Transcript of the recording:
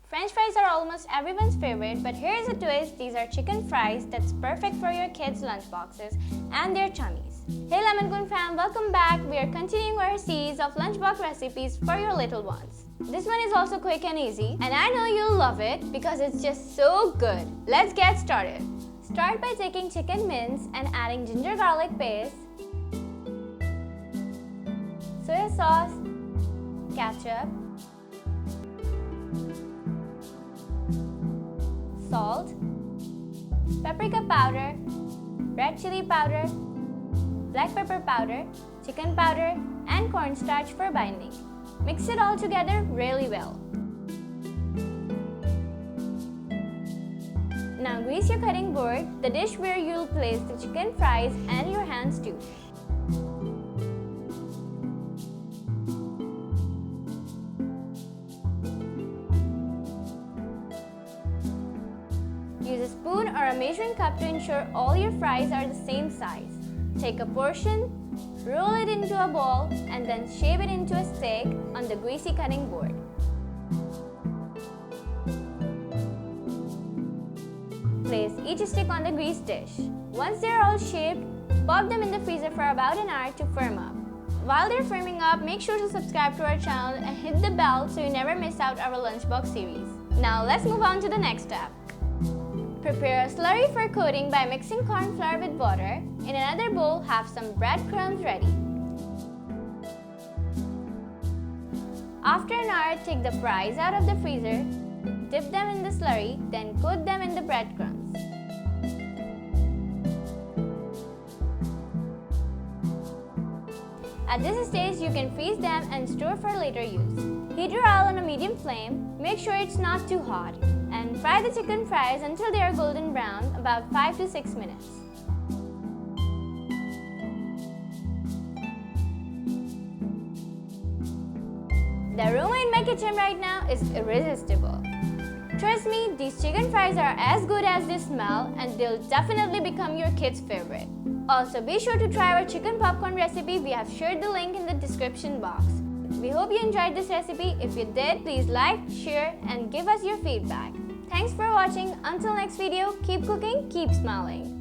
French fries are almost everyone's favorite, but here's a twist. These are chicken fries that's perfect for your kids' lunchboxes and their tummies. Hey Lemon Goon fam, welcome back. We are continuing our series of lunchbox recipes for your little ones. This one is also quick and easy, and I know you'll love it because it's just so good. Let's get started. Start by taking chicken mince and adding ginger garlic paste, soy sauce, ketchup, salt, paprika powder, red chili powder, black pepper powder, chicken powder, and cornstarch for binding. Mix it all together really well. Now grease your cutting board, the dish where you'll place the chicken fries, and your hands too. Use a spoon or a measuring cup to ensure all your fries are the same size. Take a portion, roll it into a ball, and then shape it into a steak on the greasy cutting board. Place each stick on the greased dish. Once they are all shaped, pop them in the freezer for about an hour to firm up. While they're firming up, make sure to subscribe to our channel and hit the bell so you never miss out our lunchbox series. Now let's move on to the next step. Prepare a slurry for coating by mixing corn flour with water. In another bowl, have some breadcrumbs ready. After an hour, take the fries out of the freezer, dip them in the slurry, then coat them in the breadcrumbs. At this stage, you can freeze them and store for later use. Heat your oil on a medium flame, make sure it's not too hot, and fry the chicken fries until they are golden brown, about 5 to 6 minutes. The aroma in my kitchen right now is irresistible. Trust me, these chicken fries are as good as they smell, and they'll definitely become your kids' favorite. Also, be sure to try our chicken popcorn recipe. We have shared the link in the description box. We hope you enjoyed this recipe. If you did, please like, share, and give us your feedback. Thanks for watching. Until next video, keep cooking, keep smiling.